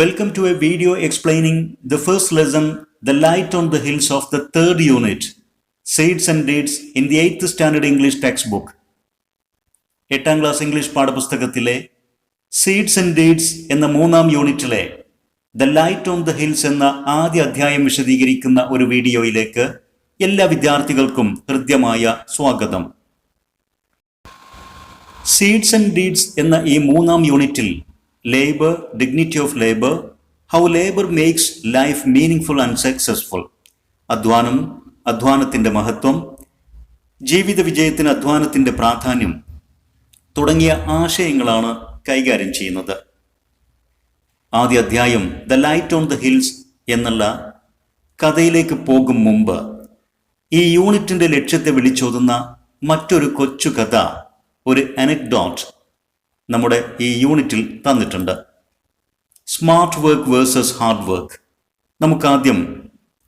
Welcome to a video explaining the first lesson, The Light on the Hills of the third unit, Seeds and Deeds in the 8th Standard English textbook. 8ാം class English പാഠപുസ്തകത്തിലെ seeds and deeds എന്ന 3ാം യൂണിറ്റിലെ the light on the hills എന്ന ആദ്യ അധ്യായം വിശദീകരിക്കുന്ന ഒരു വീഡിയോയിലേക്ക് എല്ലാ വിദ്യാർത്ഥികൾക്കും ഹൃദ്യമായ സ്വാഗതം. സീഡ്സ് ആൻഡ് ഡീഡ്സ് എന്ന ഈ 3ാം യൂണിറ്റിൽ labour, dignity of labour, how labour makes life meaningful and successful, അധ്വാനം, അധ്വാനത്തിൻ്റെ മഹത്വം, ജീവിത വിജയത്തിന് അധ്വാനത്തിൻ്റെ പ്രാധാന്യം തുടങ്ങിയ ആശയങ്ങളാണ് കൈകാര്യം ചെയ്യുന്നത്. ആദ്യ അധ്യായം the light on the hills എന്നുള്ള കഥയിലേക്ക് പോകും മുമ്പ് ഈ യൂണിറ്റിൻ്റെ ലക്ഷ്യത്തെ വിളിച്ചോതുന്ന മറ്റൊരു കൊച്ചു കഥ, ഒരു അനക്ഡോട്ട് നമ്മുടെ ഈ യൂണിറ്റിൽ തന്നിട്ടുണ്ട്. Smart work versus hard work. നമുക്കാദ്യം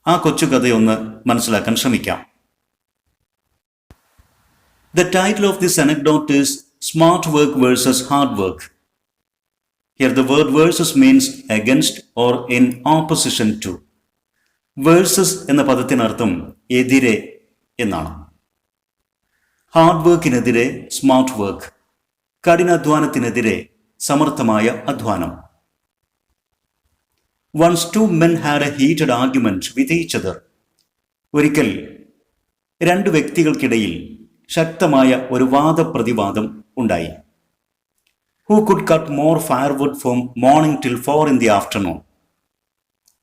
ആ കൊച്ചു കഥയൊന്ന് മനസ്സിലാക്കാൻ ശ്രമിക്കാം. The title of this anecdote is Smart Work versus Hard Work. Here the word versus means against or in opposition to. Versus എന്ന പദത്തിനർത്ഥം എതിരെ എന്നാണ്. ഹാർഡ് വർക്കിനെതിരെ സ്മാർട്ട് വർക്ക്, കഠിനാധ്വാനത്തിനെതിരെ സമർത്ഥമായ അധ്വാനം. Once two men had a heated argument with each other. ഒരിക്കൽ രണ്ട് വ്യക്തികൾക്കിടയിൽ ശക്തമായ ഒരു വാദപ്രതിവാദം ഉണ്ടായി. Who could cut more firewood from morning till 4 in the afternoon?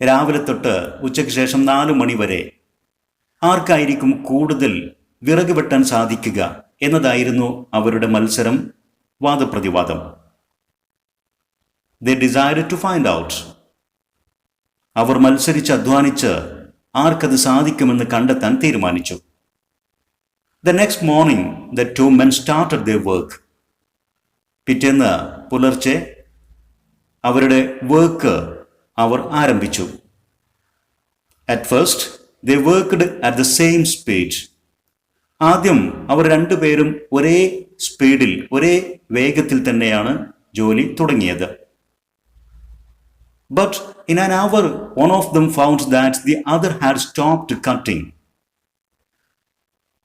രാവിലെ തൊട്ട് ഉച്ചയ്ക്ക് ശേഷം 4 മണി വരെ ആർക്കായിരിക്കും കൂടുതൽ വിറക് വെട്ടാൻ സാധിക്കുക എന്നതായിരുന്നു അവരുടെ മത്സരം, വാദപ്രതിവാദം. They decided to find out. അവർ മത്സരിച്ച് അധ്വാനിച്ച് ആർക്കത് സാധിക്കുമെന്ന് കണ്ടെത്താൻ തീരുമാനിച്ചു. The next morning the two men started their work. പിറ്റേന്ന് പുലർച്ചെ അവരുടെ വർക്ക് അവർ ആരംഭിച്ചു. At first they worked at the same speed. ആദ്യം അവർ രണ്ടുപേരും ഒരേ സ്പീഡിൽ, ഒരേ വേഗത്തിൽ തന്നെയാണ് ജോലി തുടങ്ങിയത്. But in an hour one of them found that the other had stopped cutting.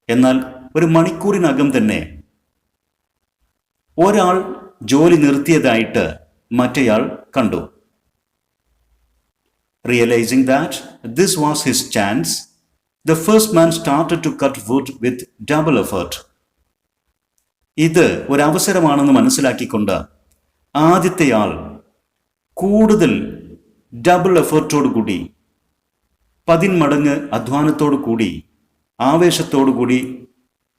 എന്നാൽ ഒരു മണിക്കൂറിനകം തന്നെ ഒരാൾ ജോലി നിർത്തിയതായിട്ട് മറ്റേയാൾ കണ്ടു. Realizing that this was his chance, the first man started to cut wood with double effort. ഇത് ഒരവസരമാണെന്ന് മനസ്സിലാക്കിക്കൊണ്ട് ആദ്യത്തെയാൾ കൂടുതൽ ഡബിൾ എഫേർട്ടോടു കൂടി, 10 മടങ്ങ് അധ്വാനത്തോടു കൂടി, ആവേശത്തോടു കൂടി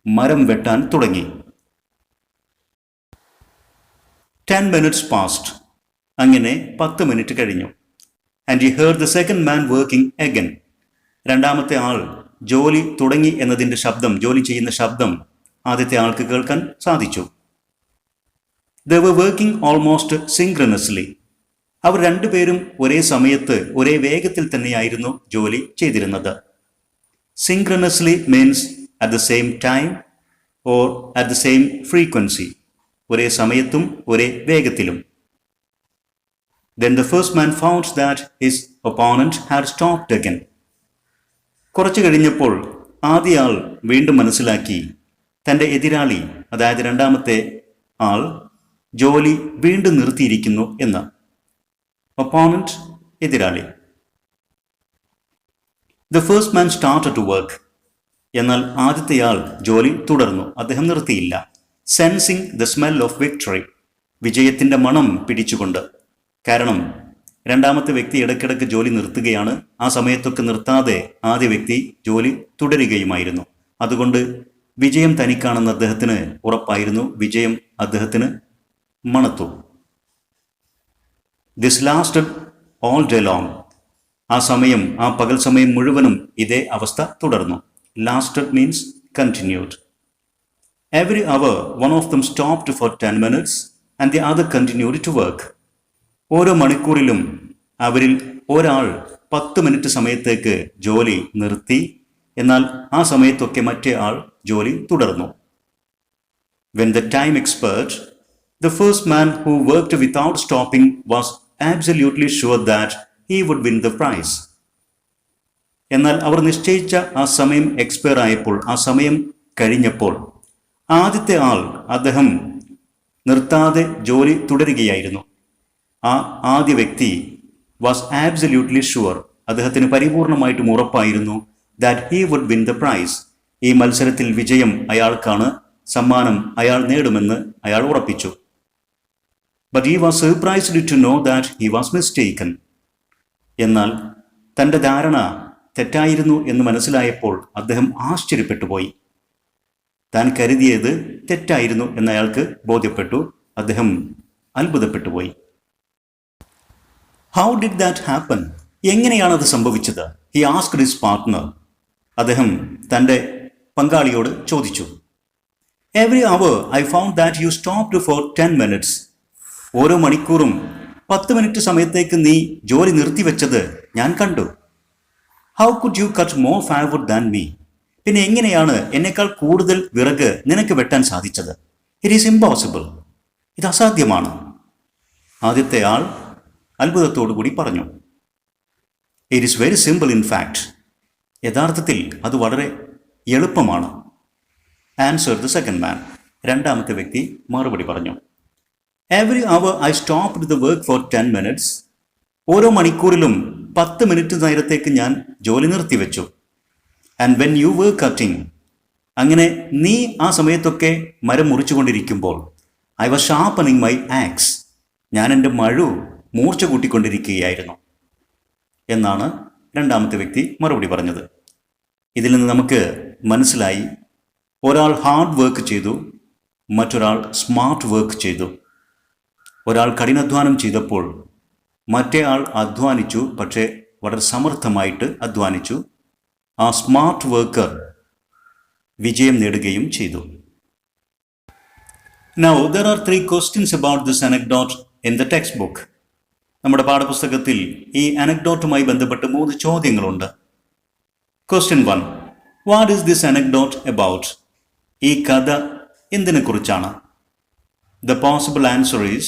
മരം വെട്ടാൻ തുടങ്ങി. 10 minutes passed. അങ്ങനെ 10 മിനിറ്റ് കഴിഞ്ഞു. And he heard the second man working again. രണ്ടാമത്തെ ആൾ ജോലി തുടങ്ങി എന്നതിൻ്റെ ശബ്ദം, ജോലി ചെയ്യുന്ന ശബ്ദം ആദ്യത്തെ ആൾക്ക് കേൾക്കാൻ സാധിച്ചു. They were working almost synchronously. അവർ രണ്ടുപേരും ഒരേ സമയത്ത്, ഒരേ വേഗത്തിൽ തന്നെയായിരുന്നു ജോലി ചെയ്തിരുന്നത്. Synchronously means at the same time or at the same frequency. ഒരേ സമയത്തും ഒരേ വേഗത്തിലും. Then the first man found that his opponent had stopped again. കുറച്ചു കഴിഞ്ഞപ്പോൾ ആദ്യ ആൾ വീണ്ടും മനസ്സിലാക്കി തൻ്റെ എതിരാളി, അതായത് രണ്ടാമത്തെ ആൾ ജോലി വീണ്ടും നിർത്തിയിരിക്കുന്നു എന്ന്. ഒപ്പോണന്റ്, എതിരാളി. The first man started to work. എന്നാൽ ആദ്യത്തെയാൾ ജോലി തുടർന്നു, അദ്ദേഹം നിർത്തിയില്ല. Sensing the smell of victory. വിജയത്തിൻ്റെ മണം പിടിച്ചുകൊണ്ട്. കാരണം രണ്ടാമത്തെ വ്യക്തി ഇടയ്ക്കിടയ്ക്ക് ജോലി നിർത്തുകയാണ്. ആ സമയത്തൊക്കെ നിർത്താതെ ആദ്യ വ്യക്തി ജോലി തുടരുകയുമായിരുന്നു. അതുകൊണ്ട് വിജയം തനിക്കാണെന്ന് അദ്ദേഹത്തിന് ഉറപ്പായിരുന്നു. വിജയം അദ്ദേഹത്തിന് മണത്തു. This lasted all day long. ആ സമയം, ആ പകൽ സമയം മുഴുവനും ഇതേ അവസ്ഥ തുടർന്നു. Lasted means continued. Every hour one of them stopped for 10 minutes and the other continued to work. ഓരോ മണിക്കൂറിലും അവരിൽ ഒരാൾ 10 മിനിറ്റ് സമയത്തേക്ക് ജോലി നിർത്തി, എന്നാൽ ആ സമയത്തൊക്കെ മറ്റേ ആൾ ജോലി തുടർന്നു. When the time expired, the first man who worked without stopping was absolutely sure that he would win the prize. എന്നാൽ അവർ നിശ്ചയിച്ച ആ സമയം എക്സ്പയർ ആയപ്പോൾ, ആ സമയം കഴിഞ്ഞപ്പോൾ ആദ്യത്തെ ആൾ അദ്ദേഹം നിർത്താതെ ജോലി തുടരുകയായിരുന്നു. ആ ആദ്യ വ്യക്തി വാസ് ആബ്സല്യൂട്ട്ലി ഷുവർ, അദ്ദേഹത്തിന് പരിപൂർണമായിട്ടും ഉറപ്പായിരുന്നു that he would win the prize, ഈ മത്സരത്തിൽ വിജയം അയാൾക്കാണ്, സമ്മാനം അയാൾ നേടുമെന്ന് അയാൾ ഉറപ്പിച്ചു. But he was surprised to know that he was mistaken. എന്നാൽ തൻ്റെ ധാരണ തെറ്റായിരുന്നു എന്ന് മനസ്സിലായപ്പോൾ അദ്ദേഹം ആശ്ചര്യപ്പെട്ടുപോയി. താൻ കരുതിയത് തെറ്റായിരുന്നു എന്ന് അയാൾക്ക് ബോധ്യപ്പെട്ടു. അദ്ദേഹം അത്ഭുതപ്പെട്ടുപോയി. How did that happen? എങ്ങനെയാണ് അത് സംഭവിച്ചത്? He asked his partner. അദ്ദേഹം തൻ്റെ പങ്കാളിയോട് ചോദിച്ചു. Every hour I found that you stopped for 10 minutes. ഓരോ മണിക്കൂറും 10 മിനിറ്റ് സമയത്തേക്ക് നീ ജോലി നിർത്തിവെച്ചത് ഞാൻ കണ്ടു. How could you cut more firewood than me? പിന്നെ എങ്ങനെയാണ് എന്നേക്കാൾ കൂടുതൽ വിറക് നിനക്ക് വെട്ടാൻ സാധിച്ചത്? It is impossible. ഇത് അസാധ്യമാണ്. ആദ്യത്തെ ആൾ അത്ഭുതത്തോടു കൂടി പറഞ്ഞു. It is very simple in fact. യഥാർത്ഥത്തിൽ അത് വളരെ എളുപ്പമാണ്. Answer the second man. രണ്ടാമത്തെ വ്യക്തി മറുപടി പറഞ്ഞു. Every hour I stopped the work for 10 minutes. ഓരോ മണിക്കൂറിലും 10 മിനിറ്റ് നേരത്തേക്ക് ഞാൻ ജോലി നിർത്തിവെച്ചു. And when you were cutting, അങ്ങനെ നീ ആ സമയത്തൊക്കെ മരം മുറിച്ചുകൊണ്ടിരിക്കുമ്പോൾ, I was sharpening my axe, ഞാൻ എൻ്റെ മഴു മൂർച്ച കൂട്ടിക്കൊണ്ടിരിക്കുകയായിരുന്നു എന്നാണ് രണ്ടാമത്തെ വ്യക്തി മറുപടി പറഞ്ഞത്. ഇതിൽ നിന്ന് നമുക്ക് മനസ്സിലായി, ഒരാൾ ഹാർഡ് വർക്ക് ചെയ്തു, മറ്റൊരാൾ സ്മാർട്ട് വർക്ക് ചെയ്തു. ഒരാൾ കഠിനാധ്വാനം ചെയ്തപ്പോൾ മറ്റേ ആൾ അധ്വാനിച്ചു, പക്ഷേ വളരെ സമർത്ഥമായിട്ട് അധ്വാനിച്ചു. ആ സ്മാർട്ട് വർക്കർ വിജയം നേടുകയും ചെയ്തു. Now there are 3 questions about this anecdote in the textbook. നമ്മുടെ പാഠപുസ്തകത്തിൽ ഈ അനക്ഡോട്ടുമായി ബന്ധപ്പെട്ട് 3 ചോദ്യങ്ങളുണ്ട്. Question 1. What is this anecdote about? ഈ കഥ എന്തിനെ കുറിച്ചാണ്? The possible answer is,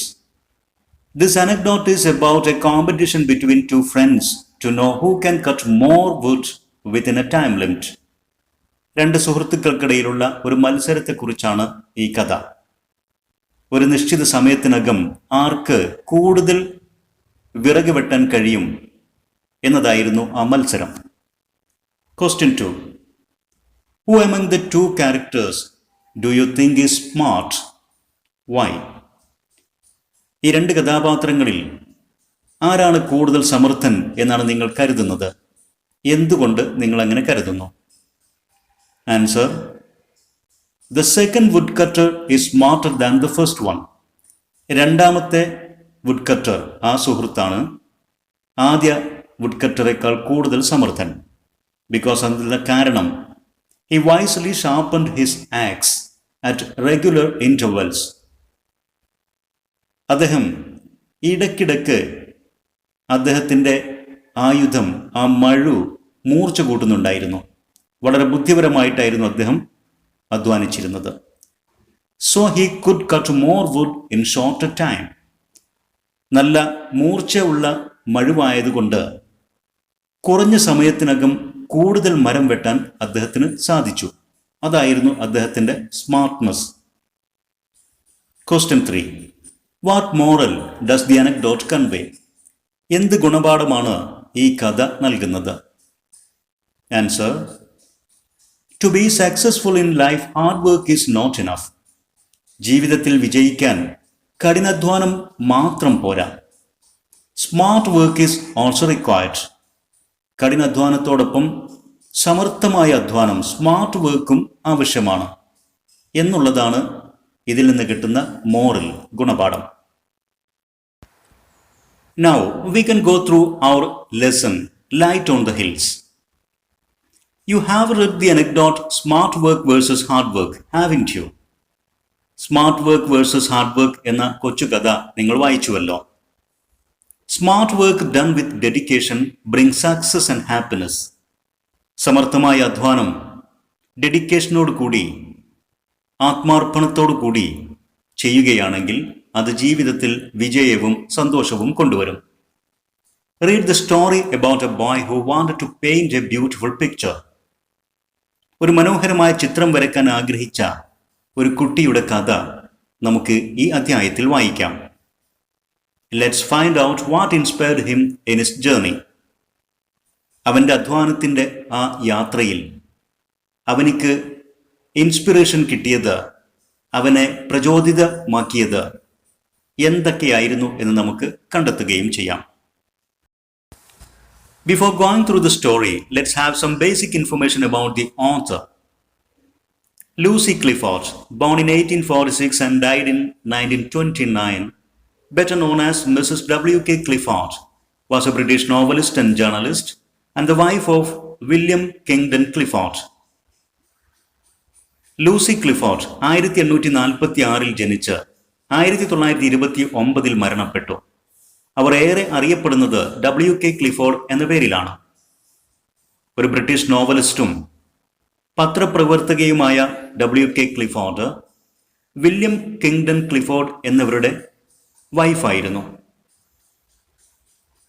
this anecdote is about a competition between 2 friends to know who can cut more wood within a time limit. 2 സുഹൃത്തുക്കൾക്കിടയിലുള്ള ഒരു മത്സരത്തെക്കുറിച്ചാണ് ഈ കഥ. ഒരു നിശ്ചിത സമയത്തിനകം ആർക്ക് കൂടുതൽ വിറക് വെട്ടാൻ കഴിയും എന്നതായിരുന്നു ആ മത്സരം. Question 2. Who among the 2 characters do you think is smart? Why? ഈ 2 കഥാപാത്രങ്ങളിൽ ആരാണ് കൂടുതൽ സമർത്ഥൻ എന്നാണ് നിങ്ങൾ കരുതുന്നത്? എന്തുകൊണ്ട് നിങ്ങൾ അങ്ങനെ കരുതുന്നു? Answer: The second woodcutter is smarter than the first one. രണ്ടാമത്തെ woodcutter, ആ സുഹൃത്താണ് ആദ്യ woodcutterേക്കാൾ കൂടുതൽ സമർത്ഥൻ. ബിക്കോസ് അതിനുള്ള കാരണം, he wisely sharpened his axe at regular intervals. അദ്ദേഹം ഇടയ്ക്കിടയ്ക്ക് അദ്ദേഹത്തിൻ്റെ ആയുധം, ആ മഴു മൂർച്ച കൂട്ടുന്നുണ്ടായിരുന്നു. വളരെ ബുദ്ധിപരമായിട്ടായിരുന്നു അദ്ദേഹം അധ്വാനിച്ചിരുന്നത്. So he could cut more wood in shorter time. നല്ല മൂർച്ച ഉള്ള മഴുവായതുകൊണ്ട് കുറഞ്ഞ സമയത്തിനകം കൂടുതൽ മരം വെട്ടാൻ അദ്ദേഹത്തിന് സാധിച്ചു. അതായിരുന്നു അദ്ദേഹത്തിൻ്റെ smartness. Question 3. What moral does the anecdote convey? എന്ത് ഗുണപാഠമാണ് ഈ കഥ നൽകുന്നത്? Answer: To be successful in life, hard work is not enough. ജീവിതത്തിൽ വിജയിക്കാൻ കഠിനാധ്വാനം മാത്രം പോരാ. Smart work is also required. കഠിനാധ്വാനത്തോടൊപ്പം സമർത്ഥമായ അധ്വാനം, സ്മാർട്ട് വർക്കും ആവശ്യമാണ് എന്നുള്ളതാണ് ഇതിൽ നിന്ന് കിട്ടുന്ന മോറൽ, ഗുണപാഠം. Now we can go through our lesson, Light on the Hills. You have read the anecdote Smart Work versus Hard Work, haven't you? Smart work versus hard work എന്ന കൊച്ചു കഥ നിങ്ങൾ വായിച്ചുവല്ലോ. Smart work done with dedication bring success and happiness. സമർത്ഥമായ അധ്വാനം ഡെഡിക്കേഷനോട് കൂടി, ആത്മാർപ്പണത്തോടു കൂടി ചെയ്യുകയാണെങ്കിൽ അത് ജീവിതത്തിൽ വിജയവും സന്തോഷവും കൊണ്ടുവരും. Read the story about a boy who wanted to paint a beautiful picture. ഒരു മനോഹരമായ ചിത്രം വരയ്ക്കാൻ ആഗ്രഹിച്ച ഒരു കുട്ടിയുടെ കഥ നമുക്ക് ഈ അധ്യായത്തിൽ വായിക്കാം. Let's find out what inspired him in his journey. അവൻ്റെ അധ്വാനത്തിൻ്റെ ആ യാത്രയിൽ അവനിക്ക് ഇൻസ്പിറേഷൻ കിട്ടിയത്, അവനെ പ്രചോദിതമാക്കിയത് എന്തൊക്കെയായിരുന്നു എന്ന് നമുക്ക് കണ്ടെത്തുകയും ചെയ്യാം. Before going through the story, let's have some basic information about the author. Lucy Clifford, born in 1846 and died in 1929, better known as Mrs. W.K. Clifford, was a British novelist and journalist and the wife of William Kingdon Clifford. Lucy Clifford 1846 ജനിച്ച് 1929 മരണപ്പെട്ടു. അവർ ഏറെ അറിയപ്പെടുന്നത് W.K. Clifford എന്ന പേരിലാണ്. ഒരു British നോവലിസ്റ്റും പത്രപ്രവർത്തകയുമായ W.K. Clifford William Kingdon Clifford എന്നിവരുടെ വൈഫായിരുന്നു.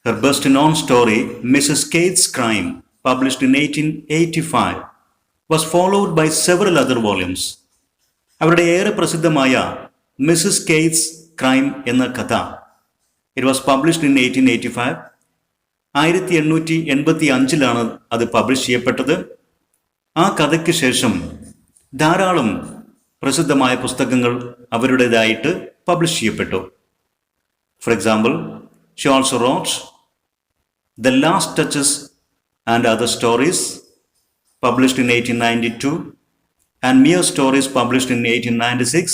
Her best known story, Mrs. Keith's Crime, published in 1885, was followed by several other volumes. അവരുടെ ഏറെ പ്രസിദ്ധമായ മിസസ് കെയ്ത്സ് ക്രൈം എന്ന കഥ, ഇറ്റ് വാസ് പബ്ലിഷ്ഡ് ഇൻ 1885. 1885 അത് പബ്ലിഷ് ചെയ്യപ്പെട്ടത്. ആ കഥയ്ക്ക് ശേഷം ധാരാളം പ്രസിദ്ധമായ പുസ്തകങ്ങൾ അവരുടേതായിട്ട് പബ്ലിഷ് ചെയ്യപ്പെട്ടു. For example, Xi also wrote the last touches and other stories, published in 1892, and Mere Stories, published in 1896,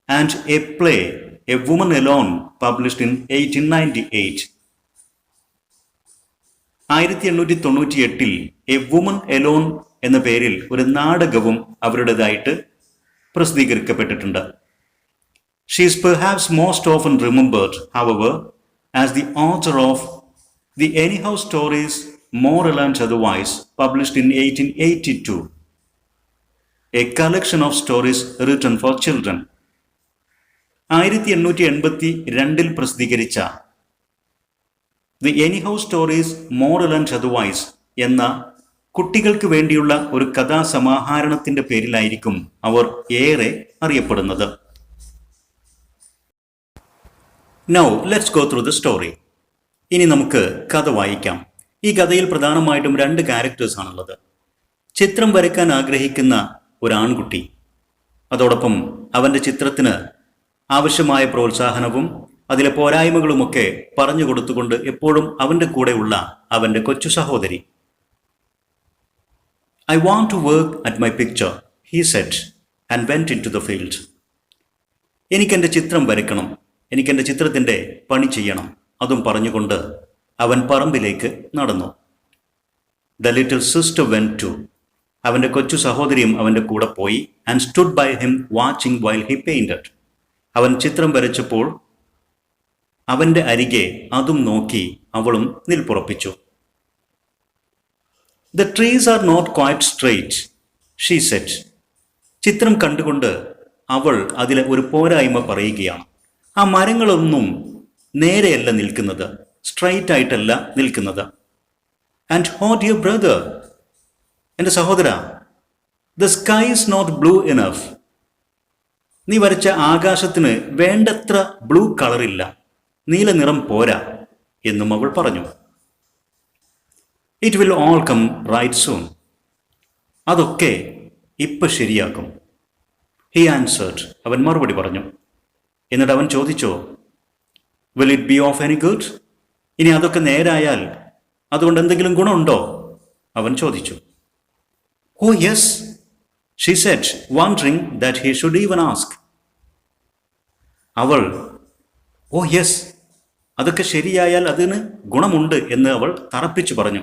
and a play, A Woman Alone, published in 1898. 1898 a woman alone എന്ന പേരിൽ ഒരു നാടകവും അവരുടേതായിട്ട് പ്രസിദ്ധീകരിക്കപ്പെട്ടിട്ടുണ്ട്. She is perhaps most often remembered, however, as the author of The Anyhow Stories, Moral and Otherwise, published in 1882, a collection of stories written for children. 1882 പ്രസിദ്ധീകരിച്ച the anyhow stories moral and otherwise എന്ന കുട്ടികൾക്ക് വേണ്ടിയുള്ള ഒരു കഥാസമാഹാരണത്തിന്റെ പേരിലായിരിക്കും അവർ ഏറെ അറിയപ്പെടുന്നത്. Now let's go through the story. ഇനി നമുക്ക് കഥ വായിക്കാം. ഈ കഥയിൽ പ്രധാനമായിട്ടും 2 ക്യാരക്ടേഴ്സ് ആണുള്ളത്. ചിത്രം വരയ്ക്കാൻ ആഗ്രഹിക്കുന്ന ഒരു ആൺകുട്ടി, അതോടൊപ്പം അവൻ്റെ ചിത്രത്തിന് ആവശ്യമായ പ്രോത്സാഹനവും അതിലെ പോരായ്മകളുമൊക്കെ പറഞ്ഞു കൊടുത്തുകൊണ്ട് എപ്പോഴും അവൻ്റെ കൂടെയുള്ള അവൻ്റെ കൊച്ചു സഹോദരി. I want to work at my picture, he said and went into the field. എനിക്കെൻ്റെ ചിത്രം വരയ്ക്കണം, എനിക്കെൻ്റെ ചിത്രത്തിൻ്റെ പണി ചെയ്യണം, അതും പറഞ്ഞുകൊണ്ട് അവൻ പറമ്പിലേക്ക് നടന്നു. The little sister went too. അവൻ്റെ കൊച്ചു സഹോദരിയും അവൻ്റെ കൂടെ പോയി. And stood by him watching while he painted. അവൻ ചിത്രം വരച്ചപ്പോൾ അവൻ്റെ അരികെ അതും നോക്കി അവളും നിൽപ്പുറപ്പിച്ചു. The trees are not quite straight, she said. ചിത്രം കണ്ടുകൊണ്ട് അവൾ അതിലെ ഒരു പോരായ്മ പറയുകയാണ്. ആ മരങ്ങളൊന്നും നേരെയല്ല നിൽക്കുന്നത്, സ്ട്രൈറ്റ് ആയിട്ടല്ല നിൽക്കുന്നത്. ആൻഡ് ഹോ ഡിയർ ബ്രദർ, എൻ്റെ സഹോദര, the sky is not blue enough. നീ വരച്ച ആകാശത്തിന് വേണ്ടത്ര ബ്ലൂ കളറില്ല, നീല നിറം പോരാ എന്നും അവൾ പറഞ്ഞു. It will all come right soon. അതൊക്കെ ഇപ്പം ശരിയാക്കും. He answered. അവൻ മറുപടി പറഞ്ഞു. എന്നിട്ട് അവൻ ചോദിച്ചോ, will it be of any good? ഇനി അതൊക്കെ നേരായാൽ അതുകൊണ്ട് എന്തെങ്കിലും ഗുണമുണ്ടോ? അവൻ ചോദിച്ചു. Oh yes, she said, wondering that he should even ask. അവൾ ഓ യെസ്, അതൊക്കെ ശരിയായാൽ അതിന് ഗുണമുണ്ട് എന്ന് അവൾ തറപ്പിച്ചു പറഞ്ഞു.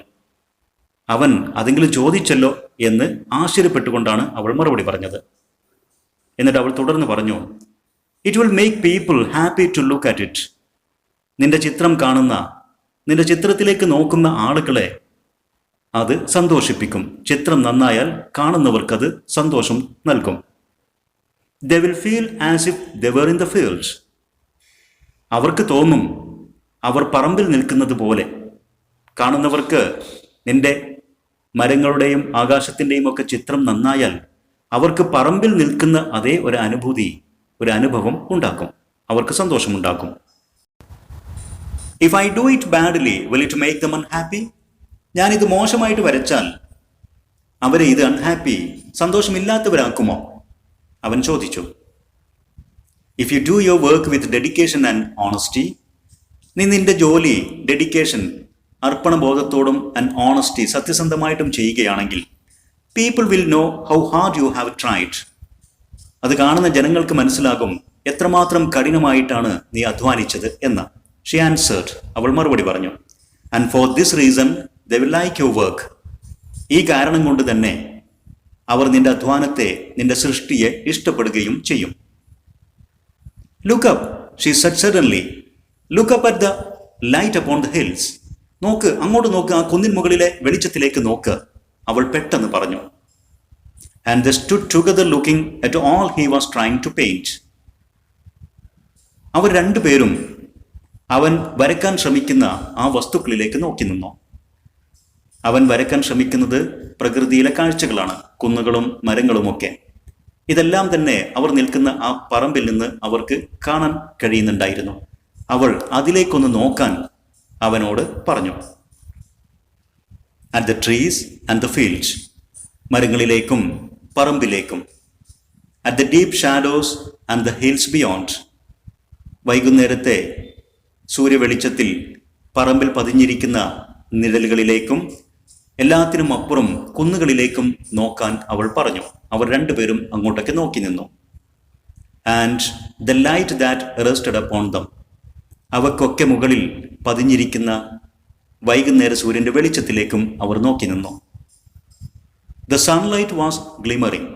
അവൻ അതെങ്കിലും ചോദിച്ചല്ലോ എന്ന് ആശ്ചര്യപ്പെട്ടുകൊണ്ടാണ് അവൾ മറുപടി പറഞ്ഞത്. എന്നിട്ട് അവൾ തുടർന്ന് പറഞ്ഞു, it will make people happy to look at it. നിന്റെ ചിത്രം കാണുന്ന, നിന്റെ ചിത്രത്തിലേക്ക് നോക്കുന്ന ആളുകളെ അത് സന്തോഷിപ്പിക്കും. ചിത്രം നന്നായാൽ കാണുന്നവർക്കത് സന്തോഷം നൽകും. They will feel as if they were in the fields. അവർക്ക് തോന്നും അവർ പറമ്പിൽ നിൽക്കുന്നത് പോലെ. കാണുന്നവർക്ക് നിന്റെ മരങ്ങളുടെയും ആകാശത്തിൻ്റെയും ഒക്കെ ചിത്രം നന്നായാൽ അവർക്ക് പറമ്പിൽ നിൽക്കുന്ന അതേ ഒരു അനുഭൂതി, ഒരു അനുഭവം ഉണ്ടാക്കും, അവർക്ക് സന്തോഷമുണ്ടാക്കും. If I do it badly will it make them unhappy? ഞാനിത് മോശമായിട്ട് വരച്ചാൽ അവരെ ഇത് അൺഹാപ്പി, സന്തോഷമില്ലാത്തവരാക്കുമോ? അവൻ ചോദിച്ചു. If you do your work with dedication and honesty, നീ നിന്റെ ജോലി ഡെഡിക്കേഷൻ, അർപ്പണബോധത്തോടും ആൻഡ് ഓണസ്റ്റി, സത്യസന്ധമായിട്ടും ചെയ്യുകയാണെങ്കിൽ, people will know how hard you have tried. അത് കാണുന്ന ജനങ്ങൾക്ക് മനസ്സിലാകും എത്രമാത്രം കഠിനമായിട്ടാണ് നീ അധ്വാനിച്ചത് എന്ന്. ഷി ആൻസേർഡ്, അവൾ മറുപടി പറഞ്ഞു. And for this reason they will like your work. ഈ കാരണം കൊണ്ട് തന്നെ അവർ നിന്റെ അധ്വാനത്തെ, നിന്റെ സൃഷ്ടിയെ ഇഷ്ടപ്പെടുകയും ചെയ്യും. Look up, she said suddenly. Look up at the light upon the hills. നോക്ക്, അങ്ങോട്ട് നോക്ക്, ആ കുന്നിൻ മുകളിലെ വെളിച്ചത്തിലേക്ക് നോക്ക്, അവൾ പെട്ടെന്ന് പറഞ്ഞു. And they stood together looking at all he was trying to paint. അവർ രണ്ടുപേരും അവൻ വരയ്ക്കാൻ ശ്രമിക്കുന്ന ആ വസ്തുക്കളിലേക്ക് നോക്കി നിന്നു. അവൻ വരയ്ക്കാൻ ശ്രമിക്കുന്നത് പ്രകൃതിയിലെ കാഴ്ചകളാണ്, കുന്നുകളും മരങ്ങളുമൊക്കെ. ഇതെല്ലാം തന്നെ അവർ നിൽക്കുന്ന ആ പറമ്പിൽ നിന്ന് അവർക്ക് കാണാൻ കഴിയുന്നുണ്ടായിരുന്നു. അവൾ അതിലേക്കൊന്ന് നോക്കാൻ അവനോട് പറഞ്ഞു. At the trees and the fields, മരങ്ങളിലേക്കും പറമ്പിലേക്കും. At the deep shadows and the hills beyond, വൈകുന്നേരത്തെ സൂര്യവെളിച്ചത്തിൽ പറമ്പിൽ പതിഞ്ഞിരിക്കുന്ന നിഴലുകളിലേക്കും എല്ലാത്തിനും അപ്പുറം കുന്നുകളിലേക്കും നോക്കാൻ അവൾ പറഞ്ഞു. അവർ രണ്ടുപേരും അങ്ങോട്ടൊക്കെ നോക്കി നിന്നു. And the light that rested upon them, അവക്കൊക്കെ മുകളിൽ പതിഞ്ഞിരിക്കുന്ന വൈകുന്നേര സൂര്യന്റെ വെളിച്ചത്തിലേക്കും അവർ നോക്കി നിന്നു. ദ സൺലൈറ്റ് വാസ് ഗ്ലിമറിംഗ്,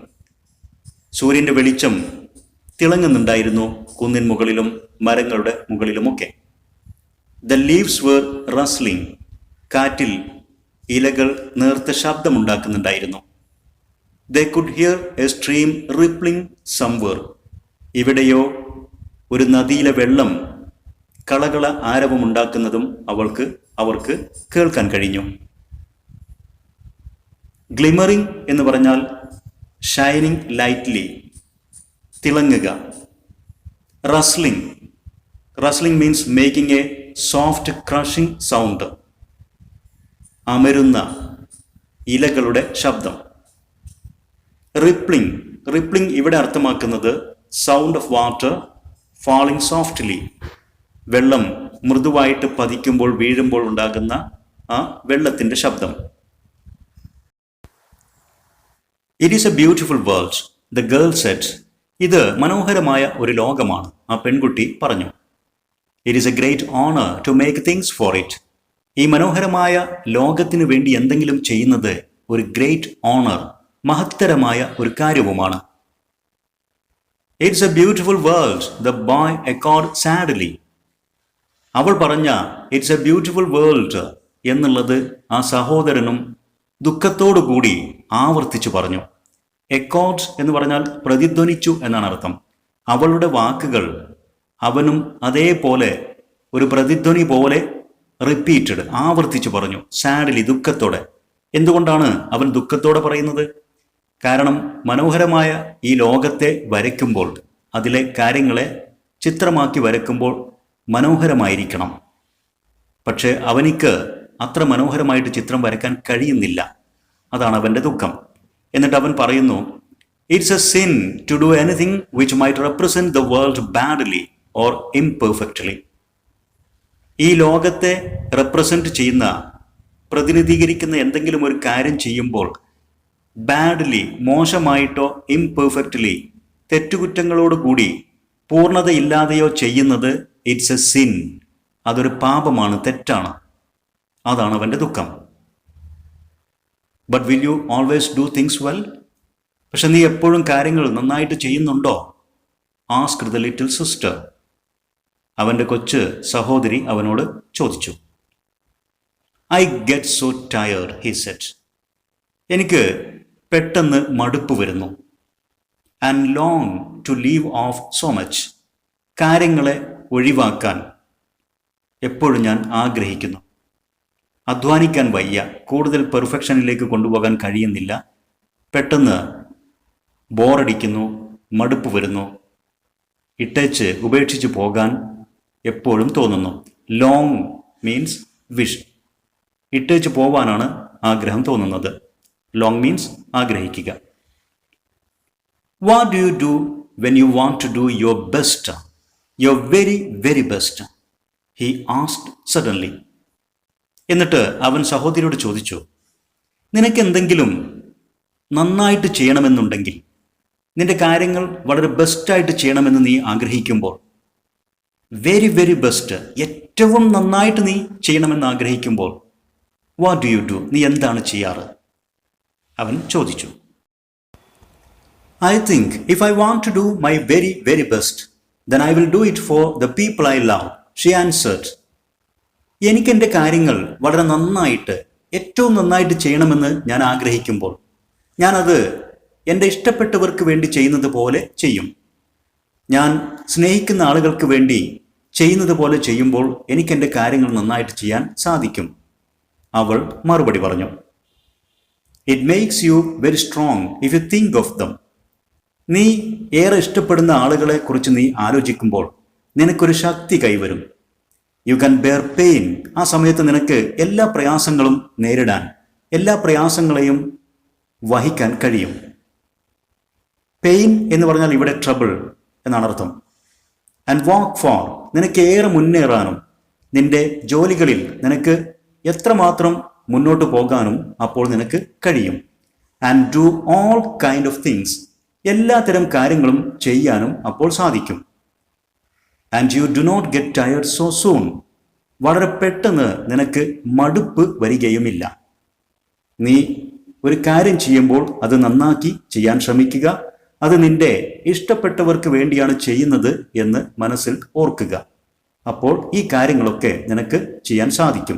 സൂര്യന്റെ വെളിച്ചം തിളങ്ങുന്നുണ്ടായിരുന്നു കുന്നിൻ മുകളിലും മരങ്ങളുടെ മുകളിലുമൊക്കെ. ദ ലീവ്സ് വേർ റസ്ലിംഗ്, കാറ്റിൽ ഇലകൾ നേർത്ത ശബ്ദമുണ്ടാക്കുന്നുണ്ടായിരുന്നു. They could hear a stream rippling somewhere, ഇവിടെയോ ഒരു നദിയിലെ വെള്ളം കളകള ആരവമുണ്ടാക്കുന്നതും അവർക്ക് കേൾക്കാൻ കഴിഞ്ഞു. ഗ്ലിമറിംഗ് എന്ന് പറഞ്ഞാൽ ഷൈനിങ് ലൈറ്റ്ലി, തിളങ്ങുക. Rustling means making a soft crushing sound, അമരുന്ന ഇലകളുടെ ശബ്ദം. റിപ്ലിംഗ് ഇവിടെ അർത്ഥമാക്കുന്നത് sound of water falling softly, വെള്ളം മൃദുവായിട്ട് പതിക്കുമ്പോൾ, വീഴുമ്പോൾ ഉണ്ടാകുന്ന ആ വെള്ളത്തിന്റെ ശബ്ദം. It is a beautiful world, the girl said. ഇത് മനോഹരമായ ഒരു ലോകമാണ്, ആ പെൺകുട്ടി പറഞ്ഞു. It is a great honour to make things for it. ഈ മനോഹരമായ ലോകത്തിന് വേണ്ടി എന്തെങ്കിലും ചെയ്യുന്നത് ഒരു ഗ്രേറ്റ് ഓണർ, മഹത്തരമായ ഒരു കാര്യവുമാണ്. It's a beautiful world, the boy എക്കോർഡ് സാഡ്ലി. അവൾ പറഞ്ഞ ഇറ്റ്സ് എ ബ്യൂട്ടിഫുൾ വേൾഡ് എന്നുള്ളത് ആ സഹോദരനും ദുഃഖത്തോടു കൂടി ആവർത്തിച്ചു പറഞ്ഞു. എക്കോർഡ് എന്ന് പറഞ്ഞാൽ പ്രതിധ്വനിച്ചു എന്നാണ് അർത്ഥം. അവളുടെ വാക്കുകൾ അവനും അതേപോലെ ഒരു പ്രതിധ്വനി പോലെ റിപ്പീറ്റഡ്, ആവർത്തിച്ചു പറഞ്ഞു. സാഡ്ലി, ദുഃഖത്തോടെ. എന്തുകൊണ്ടാണ് അവൻ ദുഃഖത്തോടെ പറയുന്നത്? കാരണം മനോഹരമായ ഈ ലോകത്തെ വരയ്ക്കുമ്പോൾ, അതിലെ കാര്യങ്ങളെ ചിത്രമാക്കി വരയ്ക്കുമ്പോൾ മനോഹരമായിരിക്കണം. പക്ഷെ അവനിക്ക് അത്ര മനോഹരമായിട്ട് ചിത്രം വരയ്ക്കാൻ കഴിയുന്നില്ല. അതാണ് അവൻ്റെ ദുഃഖം. എന്നിട്ട് അവൻ പറയുന്നു, it's a sin to do anything which might represent the world badly or imperfectly. ഈ ലോകത്തെ റെപ്രസെന്റ് ചെയ്യുന്ന, പ്രതിനിധീകരിക്കുന്ന എന്തെങ്കിലും ഒരു കാര്യം ചെയ്യുമ്പോൾ ബാഡ്ലി, മോശമായിട്ടോ ഇംപെർഫെക്റ്റ്ലി, തെറ്റുകുറ്റങ്ങളോടുകൂടി, പൂർണ്ണതയില്ലാതെയോ ചെയ്യുന്നത് ഇറ്റ്സ് എ സിൻ, അതൊരു പാപമാണ്, തെറ്റാണ്. അതാണ് അവൻ്റെ ദുഃഖം. But will you always do things well? പക്ഷെ നീ എപ്പോഴും കാര്യങ്ങൾ നന്നായിട്ട് ചെയ്യുന്നുണ്ടോ? ആസ്ക് ദ ലിറ്റിൽ സിസ്റ്റർ, അവൻ്റെ കൊച്ചു സഹോദരി അവനോട് ചോദിച്ചു. I get so tired, he said. എനിക്ക് പെട്ടെന്ന് മടുപ്പ് വരുന്നു. And long to leave off so much. കാര്യങ്ങളെ ഒഴിവാക്കാൻ എപ്പോഴും ഞാൻ ആഗ്രഹിക്കുന്നു. അധ്വാനിക്കാൻ വയ്യ, കൂടുതൽ പെർഫെക്ഷനിലേക്ക് കൊണ്ടുപോകാൻ കഴിയുന്നില്ല, പെട്ടെന്ന് ബോറടിക്കുന്നു, മടുപ്പ് വരുന്നു, ഇട്ടേച്ച് ഉപേക്ഷിച്ച് പോകാൻ എപ്പോഴും തോന്നുന്നു. ലോങ് മീൻസ് വിഷ്, ഇട്ടേച്ച് പോവാനാണ് ആഗ്രഹം തോന്നുന്നത്. ലോങ് മീൻസ് ആഗ്രഹിക്കുക. What do you do when you want to do your best, your very very best, he asked suddenly. എന്നിട്ട് അവൻ സഹോദരിയോട് ചോദിച്ചു, നിനക്ക് എന്തെങ്കിലും നന്നായിട്ട് ചെയ്യണമെന്നുണ്ടെങ്കിൽ, നിന്റെ കാര്യങ്ങൾ വളരെ ബെസ്റ്റായിട്ട് ചെയ്യണമെന്ന് നീ ആഗ്രഹിക്കുമ്പോൾ, വെരി വെരി ബെസ്റ്റ്, ഏറ്റവും നന്നായിട്ട് നീ ചെയ്യണമെന്ന് ആഗ്രഹിക്കുമ്പോൾ, വാട്ട് ഡു യു ഡു, നീ എന്താണ് ചെയ്യാറ്? അവൻ ചോദിച്ചു. I think if I want to do my very very best, then I will do it for the people I love, she answered. എനിക്കെൻ്റെ കാര്യങ്ങൾ വളരെ നന്നായിട്ട്, ഏറ്റവും നന്നായിട്ട് ചെയ്യണമെന്ന് ഞാൻ ആഗ്രഹിക്കുമ്പോൾ, ഞാനത് എൻ്റെ ഇഷ്ടപ്പെട്ടവർക്ക് വേണ്ടി ചെയ്യുന്നത് പോലെ ചെയ്യും. ഞാൻ സ്നേഹിക്കുന്ന ആളുകൾക്ക് വേണ്ടി ചെയ്യുന്നത് പോലെ ചെയ്യുമ്പോൾ എനിക്കെൻ്റെ കാര്യങ്ങൾ നന്നായിട്ട് ചെയ്യാൻ സാധിക്കും. അവൾ മറുപടി പറഞ്ഞു. It makes you very strong if you think of them. നീ ഏറെ ഇഷ്ടപ്പെടുന്ന ആളുകളെ കുറിച്ച് നീ ആലോചിക്കുമ്പോൾ നിനക്കൊരു ശക്തി കൈവരും. You can bear pain. ആ സമയത്ത് നിനക്ക് എല്ലാ പ്രയാസങ്ങളും നേരിടാൻ, എല്ലാ പ്രയാസങ്ങളെയും വഹിക്കാൻ കഴിയും. പെയിൻ എന്ന് പറഞ്ഞാൽ ഇവിടെ ട്രബിൾ എന്നാണ് അർത്ഥം. ആൻഡ് വാക്ക് ഫോർ, നിനക്ക് ഏറെ മുന്നേറാനും, നിന്റെ ജോലികളിൽ നിനക്ക് എത്രമാത്രം മുന്നോട്ട് പോകാനും അപ്പോൾ നിനക്ക് കഴിയും. And do all kind of things, എല്ലാത്തരം കാര്യങ്ങളും ചെയ്യാനും അപ്പോൾ സാധിക്കും. And you do not get tired so soon, വളരെ പെട്ടെന്ന് നിനക്ക് മടുപ്പ് വരികയുമില്ല. നീ ഒരു കാര്യം ചെയ്യുമ്പോൾ അത് നന്നാക്കി ചെയ്യാൻ ശ്രമിക്കുക. അത് നിന്റെ ഇഷ്ടപ്പെട്ടവർക്ക് വേണ്ടിയാണ് ചെയ്യുന്നത് എന്ന് മനസ്സിൽ ഓർക്കുക. അപ്പോൾ ഈ കാര്യങ്ങളൊക്കെ നിനക്ക് ചെയ്യാൻ സാധിക്കും.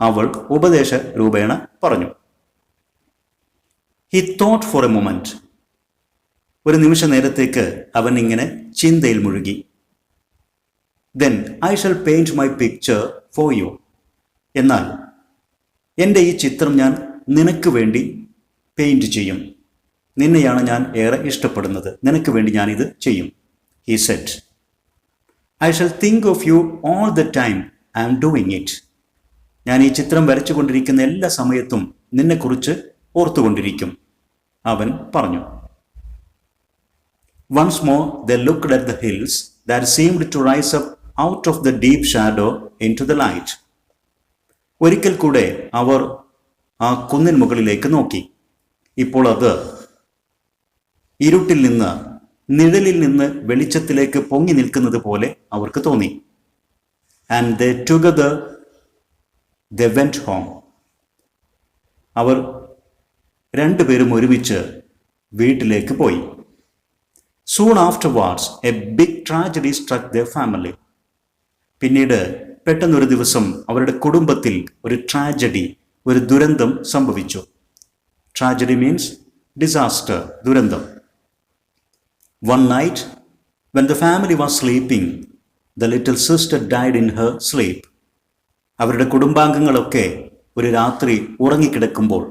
അവൾ ഉപദേശ രൂപേണ പറഞ്ഞു. He thought four A moment. ഒരു നിമിഷ നേരത്തേക്ക് അവൻ ഇങ്ങനെ ചിന്തയിൽ മുഴുകി. Then I shall paint my picture for you. എന്നാൽ എൻ്റെ ഈ ചിത്രം ഞാൻ നിനക്ക് വേണ്ടി പെയിന്റ് ചെയ്യും. നിന്നെയാണ് ഞാൻ ഏറെ ഇഷ്ടപ്പെടുന്നത്, നിനക്ക് വേണ്ടി ഞാനിത് ചെയ്യും. He said, I shall think of you all the time I am doing it. ഞാൻ ഈ ചിത്രം വരച്ചു കൊണ്ടിരിക്കുന്ന എല്ലാ സമയത്തും നിന്നെക്കുറിച്ച് ഓർത്തുകൊണ്ടിരിക്കും, അവൻ പറഞ്ഞു. Once more they looked at the hills that seemed to rise up out of the deep shadow into the light. ഒരിക്കൽ കൂടെ അവർ ആ കുന്നിൻ മുകളിലേക്ക് നോക്കി. ഇപ്പോൾ അത് ഇരുട്ടിൽ നിന്ന്, നിഴലിൽ നിന്ന് വെളിച്ചത്തിലേക്ക് പൊങ്ങി നിൽക്കുന്നത് പോലെ അവർക്ക് തോന്നി. And they together they went home. അവർ രണ്ടുപേരും ഒരുമിച്ച് വീട്ടിലേക്ക് പോയി. Soon afterwards, a big tragedy struck their family. പിന്നീട് പെട്ടെന്നൊരു ദിവസം അവരുടെ കുടുംബത്തിൽ ഒരു ട്രാജഡി, ഒരു ദുരന്തം സംഭവിച്ചു. ട്രാജഡി മീൻസ് ഡിസാസ്റ്റർ, ദുരന്തം. One night, when the family was sleeping, the little sister died in her sleep. അവരുടെ കുടുംബാംഗങ്ങളൊക്കെ ഒരു രാത്രി ഉറങ്ങിക്കിടക്കുമ്പോൾ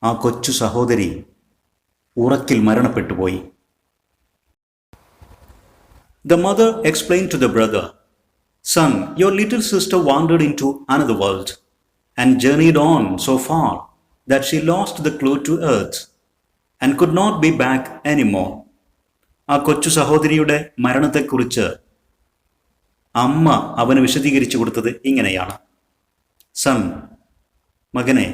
ആ കൊച്ചു സഹോദരി ഉറക്കിൽ മരണപ്പെട്ടുപോയി. The mother explained to the brother, "Son, your little sister wandered into another world and journeyed on so far that she lost the clue to earth and could not be back anymore." ആ കൊച്ചു സഹോദരിയുടെ മരണത്തെക്കുറിച്ച് അമ്മ അവന് വിശദീകരിച്ചു കൊടുത്തത് ഇങ്ങനെയാണ്. Sun, മകനെ,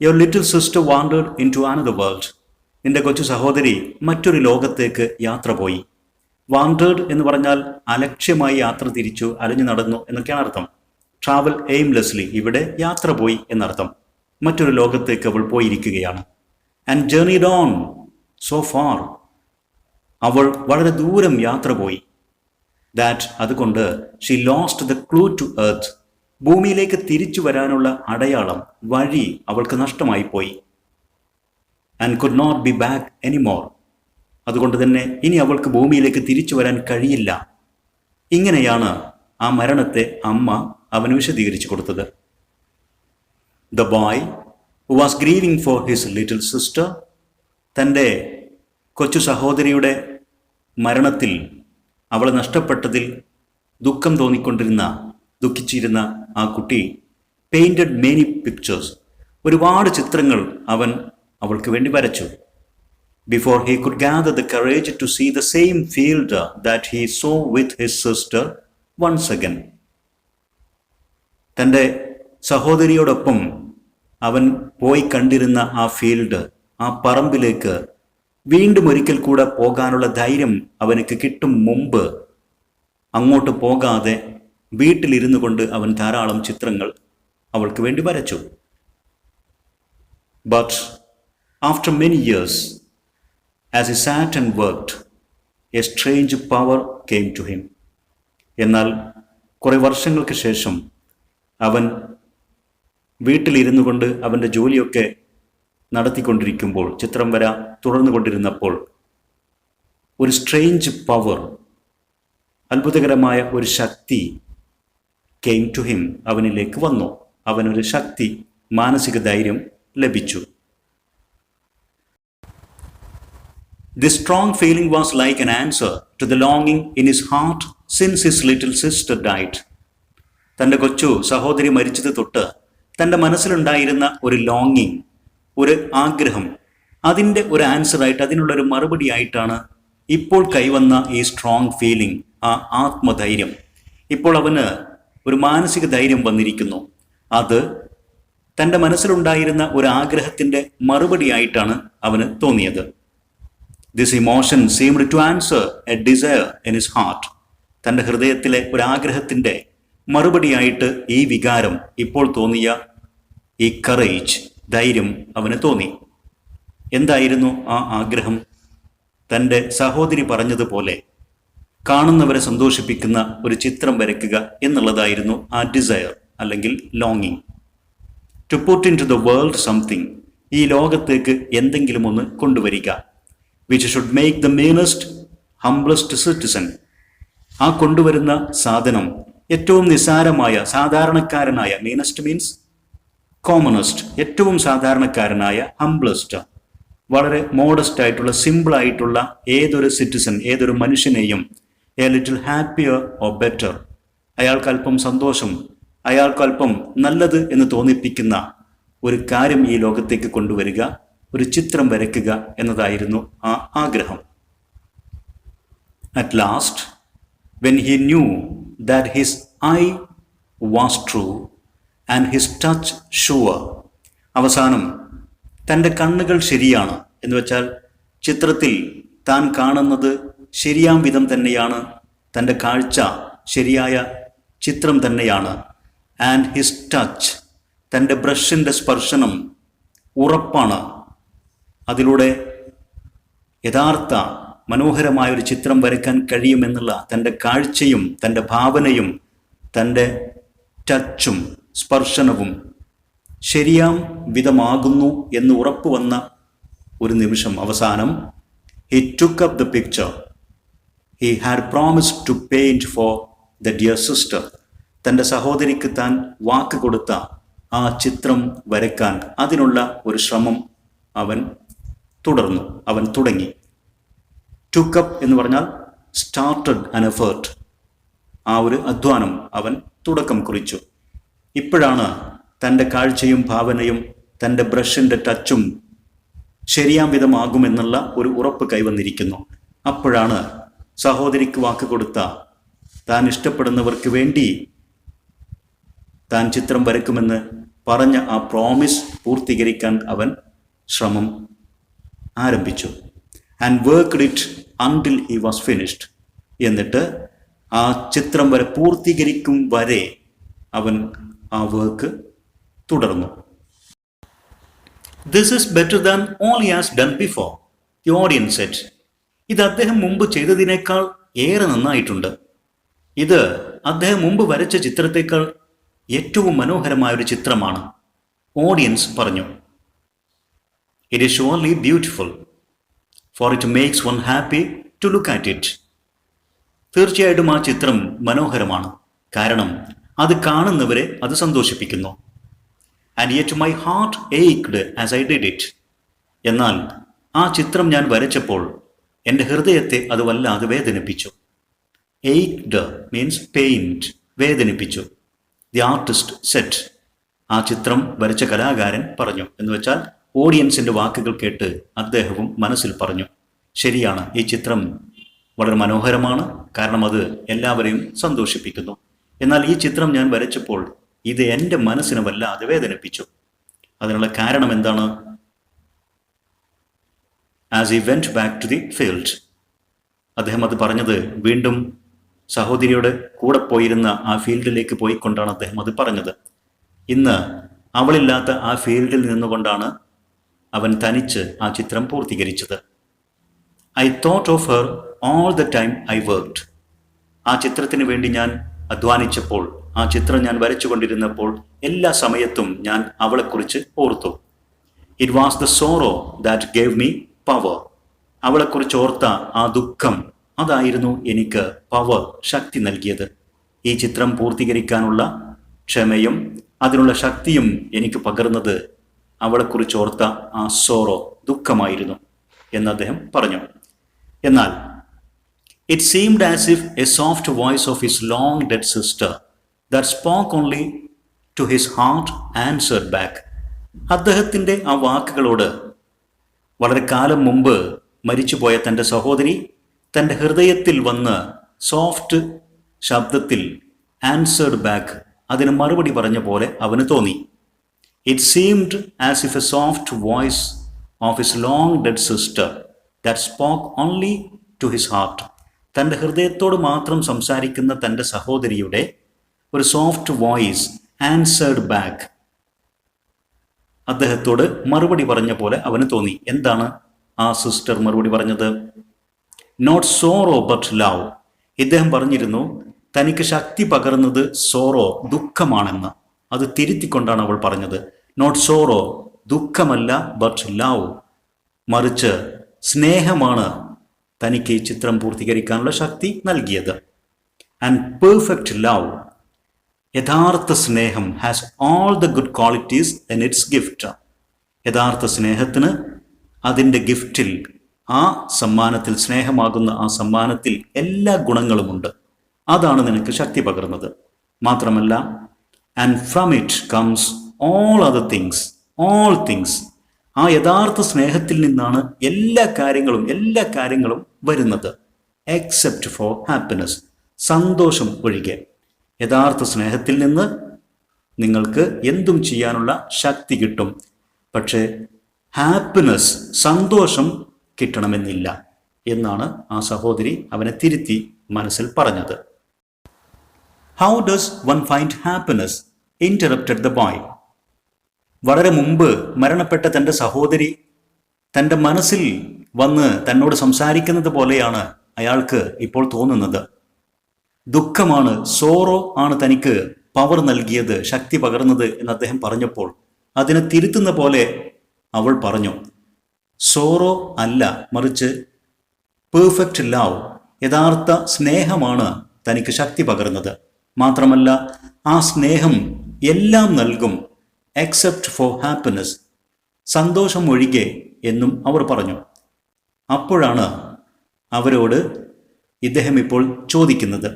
your little sister wandered into another world. നിന്റെ കൊച്ചു സഹോദരി മറ്റൊരു ലോകത്തേക്ക് യാത്ര പോയി. വാണ്ടേർഡ് എന്ന് പറഞ്ഞാൽ അലക്ഷ്യമായി യാത്ര തിരിച്ചു, അലഞ്ഞു നടന്നു എന്നൊക്കെയാണ് അർത്ഥം. ട്രാവൽ എയിംലെസ്ലി, ഇവിടെ യാത്ര പോയി എന്നർത്ഥം. മറ്റൊരു ലോകത്തേക്ക് അവൾ പോയിരിക്കുകയാണ്. And journeyed on so far, അവൾ വളരെ ദൂരം യാത്ര പോയി. ദാറ്റ്, അതുകൊണ്ട് she lost the clue to earth, ഭൂമിയിലേക്ക് തിരിച്ചു വരാനുള്ള അടയാളം, വഴി അവൾക്ക് നഷ്ടമായി പോയി. And could not be back anymore, അതുകൊണ്ട് തന്നെ ഇനി അവൾക്ക് ഭൂമിയിലേക്ക് തിരിച്ചു വരാൻ കഴിയില്ല. ഇങ്ങനെയാണ് ആ മരണത്തെ അമ്മ അവന് വിശദീകരിച്ചു കൊടുത്തത്. The boy who was grieving for his little sister, തൻ്റെ കൊച്ചു സഹോദരിയുടെ മരണത്തിൽ, അവളെ നഷ്ടപ്പെട്ടതിൽ ദുഃഖം ദുഃഖിച്ചിരുന്ന ആ കുട്ടി പെയിന്റഡ് മെനി പിക്ചേഴ്സ്, ഒരുപാട് ചിത്രങ്ങൾ അവൻ അവൾക്ക് വേണ്ടി വരച്ചു. Before he could gather the courage to see the same field that he saw with his sister once again. തൻ്റെ സഹോദരിയോടൊപ്പം അവൻ പോയി കണ്ടിരുന്ന ആ ഫീൽഡ്, ആ പറമ്പിലേക്ക് വീണ്ടും ഒരിക്കൽ കൂടെ പോകാനുള്ള ധൈര്യം അവനക്ക് കിട്ടും മുമ്പ് അങ്ങോട്ട് പോകാതെ വീട്ടിലിരുന്നു കൊണ്ട് അവൻ ധാരാളം ചിത്രങ്ങൾ അവൾക്ക് വേണ്ടി വരച്ചു. But after many years, as he sat and worked, a strange power came to him. എന്നാൽ കുറെ വർഷങ്ങൾക്ക് ശേഷം അവൻ വീട്ടിലിരുന്നു കൊണ്ട് അവൻ്റെ ജോലിയൊക്കെ നടത്തിക്കൊണ്ടിരിക്കുമ്പോൾ, ചിത്രം വര തുടർന്നുകൊണ്ടിരുന്നപ്പോൾ, ഒരു സ്ട്രേഞ്ച് പവർ, അത്ഭുതകരമായ ഒരു ശക്തി came to him, അവനിലേക്ക് വന്നു. അവനൊരു ശക്തി, മാനസിക ധൈര്യം ലഭിച്ചു. This strong feeling was like an answer to the longing in his heart since his little sister died. തൻ്റെ കൊച്ചു സഹോദരി മരിച്ചത് തൊട്ട് തൻ്റെ മനസ്സിലുണ്ടായിരുന്ന ഒരു ലോങ്ങിങ്, ഒരു ആഗ്രഹം, അതിൻ്റെ ഒരു ആൻസറായിട്ട്, അതിനുള്ളൊരു മറുപടി ആയിട്ടാണ് ഇപ്പോൾ കൈവന്ന ഈ സ്ട്രോങ് ഫീലിംഗ്, ആ ആത്മധൈര്യം. ഇപ്പോൾ അവന് ഒരു മാനസിക ധൈര്യം വന്നിരിക്കുന്നു. അത് തൻ്റെ മനസ്സിലുണ്ടായിരുന്ന ഒരു ആഗ്രഹത്തിൻ്റെ മറുപടിയായിട്ടാണ് അവന് തോന്നിയത്. This emotion seemed to answer a desire in his heart. തൻ്റെ ഹൃദയത്തിലെ ഒരു ആഗ്രഹത്തിൻ്റെ മറുപടിയായിട്ട് ഈ വികാരം, ഇപ്പോൾ തോന്നിയ ഈ കറേജ്, ധൈര്യം അവന് തോന്നി. എന്തായിരുന്നു ആ ആഗ്രഹം? തൻ്റെ സഹോദരി പറഞ്ഞതുപോലെ കാണുന്നവരെ സന്തോഷിപ്പിക്കുന്ന ഒരു ചിത്രം വരയ്ക്കുക എന്നുള്ളതായിരുന്നു ആ ഡിസയർ അല്ലെങ്കിൽ ലോങ്ങിങ്. To put into the world something, ഈ ലോകത്തേക്ക് എന്തെങ്കിലും ഒന്ന് കൊണ്ടുവരിക. which should make the meanest, humblest citizen. ആ കൊണ്ടുവരുന്ന സാധനം ഏറ്റവും നിസ്സാരമായ, സാധാരണക്കാരനായ, മീനസ്റ്റ് മീൻസ് കോമണസ്റ്റ്, ഏറ്റവും സാധാരണക്കാരനായ, ഹംബ്ലസ്റ്റ്, വളരെ മോഡസ്റ്റ് ആയിട്ടുള്ള, സിമ്പിൾ ആയിട്ടുള്ള ഏതൊരു സിറ്റിസൺ, ഏതൊരു മനുഷ്യനെയും a little happier or better, അയാൾക്കല്പം സന്തോഷം, അയാൾക്കല്പം നല്ലത് എന്ന് തോന്നിപ്പിക്കുന്ന ഒരു കാര്യം ഈ ലോകത്തേക്ക് കൊണ്ടുവരിക, ഒരു ചിത്രം വരയ്ക്കുക എന്നതായിരുന്നു ആ ആഗ്രഹം. At last, when he knew that his eye was true and his touch sure, അവസാനം തൻ്റെ കണ്ണുകൾ ശരിയാണ് എന്ന് വെച്ചാൽ ചിത്രത്തിൽ താൻ കാണുന്നത് ശരിയാം വിധം തന്നെയാണ്, തൻ്റെ കാഴ്ച ശരിയായ ചിത്രം തന്നെയാണ്. ആൻഡ് ഹിസ് ടച്ച്, തൻ്റെ ബ്രഷിൻ്റെ സ്പർശനം ഉറപ്പാണ്. അതിലൂടെ യഥാർത്ഥ മനോഹരമായൊരു ചിത്രം വരയ്ക്കാൻ കഴിയുമെന്നുള്ള തൻ്റെ കാഴ്ചയും തൻ്റെ ഭാവനയും തൻ്റെ ടച്ചും സ്പർശനവും ശരിയാം വിധമാകുന്നു എന്ന് ഉറപ്പ് വന്ന ഒരു നിമിഷം, അവസാനം he took up the picture he had promised to paint for the dear sister. തൻ്റെ സഹോദരിക്ക് താൻ വാക്ക് കൊടുത്ത ആ ചിത്രം വരയ്ക്കാൻ, അതിനുള്ള ഒരു ശ്രമം അവൻ തുടങ്ങി. took up എന്ന് പറഞ്ഞാൽ started an effort, ആ ഒരു അധ്വാനം അവൻ തുടക്കം കുറിച്ചു. ഇപ്പോഴാണ് തൻ്റെ കാഴ്ചയും ഭാവനയും തൻ്റെ ബ്രഷിൻ്റെ ടച്ചും ശരിയാം വിധമാകുമെന്നുള്ള ഒരു ഉറപ്പ് കൈവന്നിരിക്കുന്നു. അപ്പോഴാണ് സഹോദരിക്ക് വാക്ക് കൊടുത്ത, താൻ ഇഷ്ടപ്പെടുന്നവർക്ക് വേണ്ടി താൻ ചിത്രം വരയ്ക്കുമെന്ന് പറഞ്ഞ ആ പ്രോമിസ് പൂർത്തീകരിക്കാൻ അവൻ ശ്രമം ആരംഭിച്ചു. And worked it until he was finished. എന്നിട്ട് ആ ചിത്രം വരെ പൂർത്തീകരിക്കും വരെ അവൻ ആ വർക്ക് തുടർന്നു. This is better than all he has done before, the audience said. ഇത് അദ്ദേഹം മുമ്പ് ചെയ്തതിനേക്കാൾ ഏറെ നന്നായിട്ടുണ്ട്. ഇത് അദ്ദേഹം മുമ്പ് വരച്ച ചിത്രത്തേക്കാൾ ഏറ്റവും മനോഹരമായൊരു ചിത്രമാണ്, ഓഡിയൻസ് പറഞ്ഞു. It is surely beautiful, for it makes one happy to look at it. തീർച്ചയായിട്ടും ആ ചിത്രം മനോഹരമാണ്, കാരണം അത് കാണുന്നവരെ അത് സന്തോഷിപ്പിക്കുന്നു. And yet my heart ached as I did it. എന്നാൽ ആ ചിത്രം ഞാൻ വരച്ചപ്പോൾ എൻ്റെ ഹൃദയത്തെ അത് വല്ലാതെ വേദനിപ്പിച്ചു. ഏക്ഡ് മീൻസ് പെയിൻറ്റ്, വേദനിപ്പിച്ചു. ദി ആർട്ടിസ്റ്റ് സെറ്റ്, ആ ചിത്രം വരച്ച കലാകാരൻ പറഞ്ഞു. എന്ന് വെച്ചാൽ ഓഡിയൻസിൻ്റെ വാക്കുകൾ കേട്ട് അദ്ദേഹവും മനസ്സിൽ പറഞ്ഞു, ശരിയാണ്, ഈ ചിത്രം വളരെ മനോഹരമാണ്, കാരണം അത് എല്ലാവരെയും സന്തോഷിപ്പിക്കുന്നു. എന്നാൽ ഈ ചിത്രം ഞാൻ വരച്ചപ്പോൾ ഇത് എൻ്റെ മനസ്സിനെ വല്ലാതെ വേദനിപ്പിച്ചു. അതിനുള്ള കാരണം എന്താണ്? As he went back to the field, അദ്ദേഹം അത് പറഞ്ഞത് വീണ്ടും സഹോദരിയുടെ കൂടെ പോയിരുന്ന ആ ഫീൽഡിലേക്ക് പോയിക്കൊണ്ടാണ് അദ്ദേഹം അത് പറഞ്ഞത്. ഇന്ന് അവളില്ലാത്ത ആ ഫീൽഡിൽ നിന്നുകൊണ്ടാണ് അവൻ തനിച്ച് ആ ചിത്രം പൂർത്തീകരിച്ചത്. I thought of her all the time I worked. ആ ചിത്രത്തിന് വേണ്ടി ഞാൻ അധ്വാനിച്ചപ്പോൾ, ആ ചിത്രം ഞാൻ വരച്ചുകൊണ്ടിരുന്നപ്പോൾ എല്ലാ സമയത്തും ഞാൻ അവളെക്കുറിച്ച് ഓർത്തു. It was the sorrow that gave me power. അവളെക്കുറിച്ച് ഓർത്ത ആ ദുഃഖം, അതായിരുന്നു എനിക്ക് പവർ, ശക്തി നൽകിയത്. ഈ ചിത്രം പൂർത്തീകരിക്കാനുള്ള ക്ഷമയും അതിനുള്ള ശക്തിയും എനിക്ക് പകർന്നത് അവളെക്കുറിച്ച് ഓർത്ത ആ സോറോ, ദുഃഖമായിരുന്നു എന്ന് അദ്ദേഹം പറഞ്ഞു. എന്നാൽ it seemed as if a soft voice of his long dead sister that spoke only to his heart answered back. അദ്ദേഹത്തിൻ്റെ ആ വാക്കുകളോട് വളരെ കാലം മുമ്പ് മരിച്ചുപോയ തൻ്റെ സഹോദരി തൻ്റെ ഹൃദയത്തിൽ വന്ന് സോഫ്റ്റ് ശബ്ദത്തിൽ ആൻസേർഡ് ബാക്ക്, അതിന് മറുപടി പറഞ്ഞ പോലെ അവന് തോന്നി. It seemed as if a soft voice of his long dead sister that spoke only to his heart. തൻ്റെ ഹൃദയത്തോട് മാത്രം സംസാരിക്കുന്ന തൻ്റെ സഹോദരിയുടെ ഒരു സോഫ്റ്റ് വോയിസ് ആൻസേർഡ് ബാക്ക്, അദ്ദേഹത്തോട് മറുപടി പറഞ്ഞ പോലെ അവന് തോന്നി. എന്താണ് ആ സിസ്റ്റർ മറുപടി പറഞ്ഞത്? Not sorrow but love. ഇദ്ദേഹം പറഞ്ഞിരുന്നു തനിക്ക് ശക്തി പകർന്നത് സോറോ, ദുഃഖമാണെന്ന്. അത് തിരുത്തിക്കൊണ്ടാണ് അവൾ പറഞ്ഞത്. നോട്ട് സോറോ, ദുഃഖമല്ല, ബട്ട് ലവ്, മറിച്ച് സ്നേഹമാണ് തനിക്ക് ഈ ചിത്രം പൂർത്തീകരിക്കാനുള്ള ശക്തി നൽകിയത്. ആൻഡ് പെർഫെക്റ്റ് ലവ്, യഥാർത്ഥ സ്നേഹം, has all the good qualities in its gift. യഥാർത്ഥ സ്നേഹത്തിന് അതിൻ്റെ ഗിഫ്റ്റിൽ, ആ സമ്മാനത്തിൽ, സ്നേഹമാകുന്ന ആ സമ്മാനത്തിൽ എല്ലാ ഗുണങ്ങളുമുണ്ട്. അതാണ് നിനക്ക് ശക്തി പകർന്നത്. മാത്രമല്ല, and from it comes all other things, all things, ആ യഥാർത്ഥ സ്നേഹത്തിൽ നിന്നാണ് എല്ലാ കാര്യങ്ങളും വരുന്നത്. എക്സെപ്റ്റ് ഫോർ ഹാപ്പിനെസ്, സന്തോഷം ഒഴികെ. യഥാർത്ഥ സ്നേഹത്തിൽ നിന്ന് നിങ്ങൾക്ക് എന്തും ചെയ്യാനുള്ള ശക്തി കിട്ടും, പക്ഷേ ഹാപ്പിനെസ്, സന്തോഷം കിട്ടണമെന്നില്ല എന്നാണ് ആ സഹോദരി അവനെ തിരുത്തി മനസ്സിൽ പറഞ്ഞത്. How does one find happiness? Interrupted the boy. വളരെ മുമ്പ് മരണപ്പെട്ട തൻ്റെ സഹോദരി തൻ്റെ മനസ്സിൽ വന്ന് തന്നോട് സംസാരിക്കുന്നത് പോലെയാണ് അയാൾക്ക് ഇപ്പോൾ തോന്നുന്നത്. ദുഃഖമാണ്, സോറോ ആണ് തനിക്ക് പവർ നൽകിയത്, ശക്തി പകർന്നത് എന്ന് അദ്ദേഹം പറഞ്ഞപ്പോൾ അതിനെ തിരുത്തുന്ന പോലെ അവൾ പറഞ്ഞു, സോറോ അല്ല, മറിച്ച് പെർഫെക്റ്റ് ലവ്, യഥാർത്ഥ സ്നേഹമാണ് തനിക്ക് ശക്തി പകർന്നത്. മാത്രമല്ല, ആ സ്നേഹം എല്ലാം നൽകും, എക്സെപ്റ്റ് ഫോർ ഹാപ്പിനെസ്, സന്തോഷം ഒഴികെ എന്നും അവർ പറഞ്ഞു. അപ്പോഴാണ് അവരോട് ഇദ്ദേഹം ഇപ്പോൾ ചോദിക്കുന്നത്.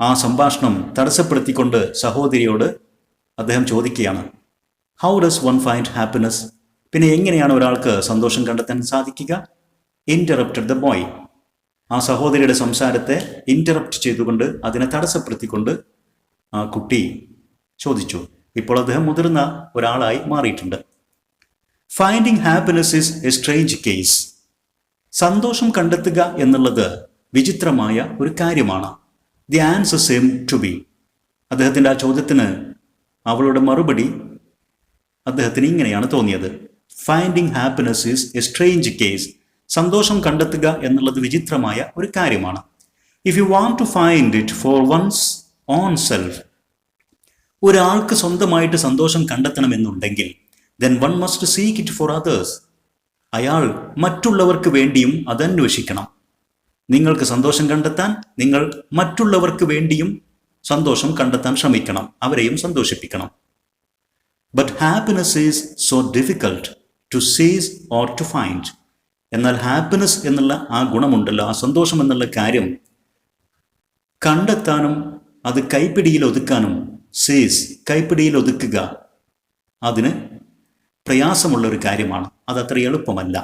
ആ സംഭാഷണം തടസ്സപ്പെടുത്തിക്കൊണ്ട് സഹോദരിയോട് അദ്ദേഹം ചോദിക്കുകയാണ്, how does one find happiness? പിന്നെ എങ്ങനെയാണ് ഒരാൾക്ക് സന്തോഷം കണ്ടെത്താൻ സാധിക്കുക? Interrupted the boy. ആ സഹോദരിയുടെ സംസാരത്തെ ഇന്ററപ്റ്റ് ചെയ്തുകൊണ്ട്, അതിനെ തടസ്സപ്പെടുത്തിക്കൊണ്ട് ആ കുട്ടി ചോദിച്ചു. ഇപ്പോൾ അദ്ദേഹം മുതിർന്ന ഒരാളായി മാറിയിട്ടുണ്ട്. Finding happiness is a strange case. സന്തോഷം കണ്ടെത്തുക എന്നുള്ളത് വിചിത്രമായ ഒരു കാര്യമാണ്. The answer same to be. അദ്ദേഹത്തിൻ്റെ ആ ചോദ്യത്തിന് അവളുടെ മറുപടി അദ്ദേഹത്തിന് ഇങ്ങനെയാണ് തോന്നിയത്. Finding happiness is a strange case. സന്തോഷം കണ്ടെത്തുക എന്നുള്ളത് വിചിത്രമായ ഒരു കാര്യമാണ്. If you want to find it for one's own self, ഒരാൾക്ക് സ്വന്തമായിട്ട് സന്തോഷം കണ്ടെത്തണമെന്നുണ്ടെങ്കിൽ then one must seek it for others. അയാൾ മറ്റുള്ളവർക്ക് വേണ്ടിയും അതന്വേഷിക്കണം. നിങ്ങൾക്ക് സന്തോഷം കണ്ടെത്താൻ നിങ്ങൾ മറ്റുള്ളവർക്ക് വേണ്ടിയും സന്തോഷം കണ്ടെത്താൻ ശ്രമിക്കണം, അവരെയും സന്തോഷിപ്പിക്കണം. But happiness is so difficult to seize or to find. എന്നാൽ ഹാപ്പിനെസ് എന്നുള്ള ആ ഗുണമുണ്ടല്ലോ, ആ സന്തോഷം എന്നുള്ള കാര്യം കണ്ടെത്താനും അത് കൈപ്പിടിയിൽ ഒതുക്കാനും, സീസ് കൈപ്പിടിയിൽ ഒതുക്കുക, അതിന് പ്രയാസമുള്ളൊരു കാര്യമാണ്. അതത്ര എളുപ്പമല്ല.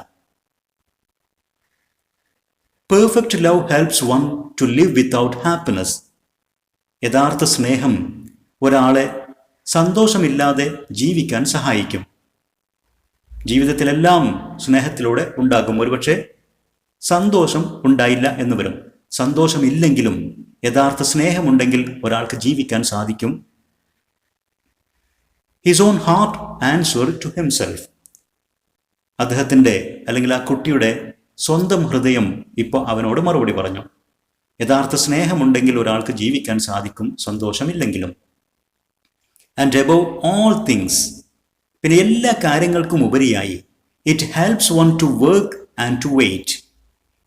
Perfect love helps one to live without happiness. യഥാർത്ഥ സ്നേഹം ഒരാളെ സന്തോഷമില്ലാതെ ജീവിക്കാൻ സഹായിക്കും. ജീവിതത്തിലെല്ലാം സ്നേഹത്തിലൂടെ ഉണ്ടാകും. ഒരുപക്ഷെ സന്തോഷം ഉണ്ടായില്ല എന്ന് വരും. സന്തോഷമില്ലെങ്കിലും യഥാർത്ഥ സ്നേഹമുണ്ടെങ്കിൽ ഒരാൾക്ക് ജീവിക്കാൻ സാധിക്കും. His own heart answer to himself. അദ്ദേഹത്തിൻ്റെ അല്ലെങ്കിൽ ആ കുട്ടിയുടെ സ്വന്തം ഹൃദയം ഇപ്പോൾ അവനോട് മറുപടി പറഞ്ഞു. യഥാർത്ഥ സ്നേഹമുണ്ടെങ്കിൽ ഒരാൾക്ക് ജീവിക്കാൻ സാധിക്കും, സന്തോഷമില്ലെങ്കിലും. ആൻഡ് എബവ് ഓൾ തിങ്സ്, പിന്നെ എല്ലാ കാര്യങ്ങൾക്കും ഉപരിയായി, it helps one to work and to wait.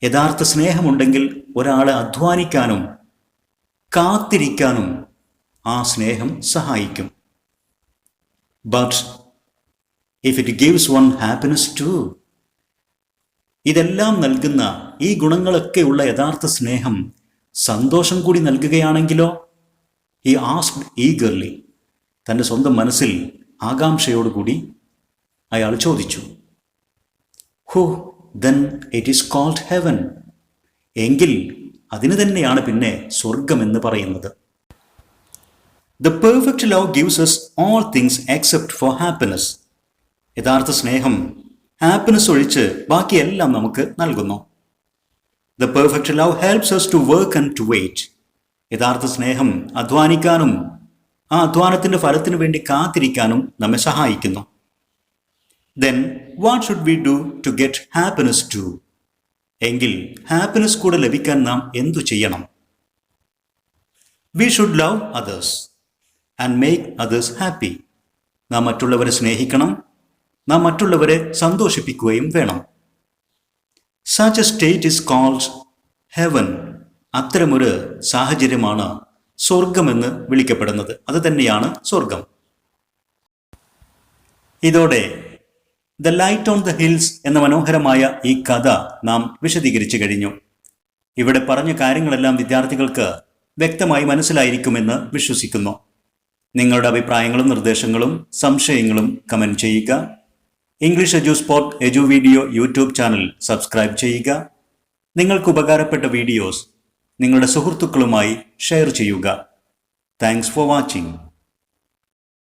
യഥാർത്ഥ സ്നേഹമുണ്ടെങ്കിൽ ഒരാളെ അധ്വാനിക്കാനും കാത്തിരിക്കാനും ആ സ്നേഹം സഹായിക്കും. But if it gives one happiness too, ഇതെല്ലാം നൽകുന്ന ഈ ഗുണങ്ങളൊക്കെയുള്ള യഥാർത്ഥ സ്നേഹം സന്തോഷം കൂടി നൽകുകയാണെങ്കിലോ? ഹി ആസ്ക്ഡ് ഈഗർലി, തൻ്റെ സ്വന്തം മനസ്സിൽ ആകാംക്ഷയോടുകൂടി അയാൾ ചോദിച്ചു. Ho then it is called heaven. എങ്കിൽ അതിന് തന്നെയാണ് പിന്നെ സ്വർഗമെന്ന് പറയുന്നത്. The perfect love gives us all things except for happiness. യഥാർത്ഥ സ്നേഹം ഹാപ്പിനെസ് ഒഴിച്ച് ബാക്കിയെല്ലാം നമുക്ക് നൽകുന്നു. The perfect love helps us to work and to wait. യഥാർത്ഥ സ്നേഹം അധ്വാനിക്കാനും ആ അധ്വാനത്തിൻ്റെ ഫലത്തിനു വേണ്ടി കാത്തിരിക്കാനും നമ്മെ സഹായിക്കുന്നു. Then what should we do to get happiness too? എങ്കിൽ ഹാപ്പിനെസ് കൂടെ ലഭിക്കാൻ നാം എന്തു ചെയ്യണം? We should love others and make others happy. നാം മറ്റുള്ളവരെ സ്നേഹിക്കണം, നാം മറ്റുള്ളവരെ സന്തോഷിപ്പിക്കുകയും വേണം. Such a state is called heaven. അത്തരമൊരു സാഹചര്യമാണ് സ്വർഗമെന്ന് വിളിക്കപ്പെടുന്നത്. അത് തന്നെയാണ് സ്വർഗം. ഇതോടെ the light on the hills എന്ന മനോഹരമായ ഈ കഥ നാം വിശദീകരിച്ചു കഴിഞ്ഞു. ഇവിടെ പറഞ്ഞ കാര്യങ്ങളെല്ലാം വിദ്യാർത്ഥികൾക്ക് വ്യക്തമായി മനസ്സിലായിരിക്കുമെന്ന് വിശ്വസിക്കുന്നു. നിങ്ങളുടെ അഭിപ്രായങ്ങളും നിർദ്ദേശങ്ങളും സംശയങ്ങളും കമൻറ്റ് ചെയ്യുക. English edu spot edu video YouTube channel subscribe ചെയ്യുക. നിങ്ങൾക്ക് ഉപകാരപ്പെട്ട വീഡിയോസ് നിങ്ങളുടെ സുഹൃത്തുക്കളുമായി ഷെയർ ചെയ്യുക. Thanks for watching.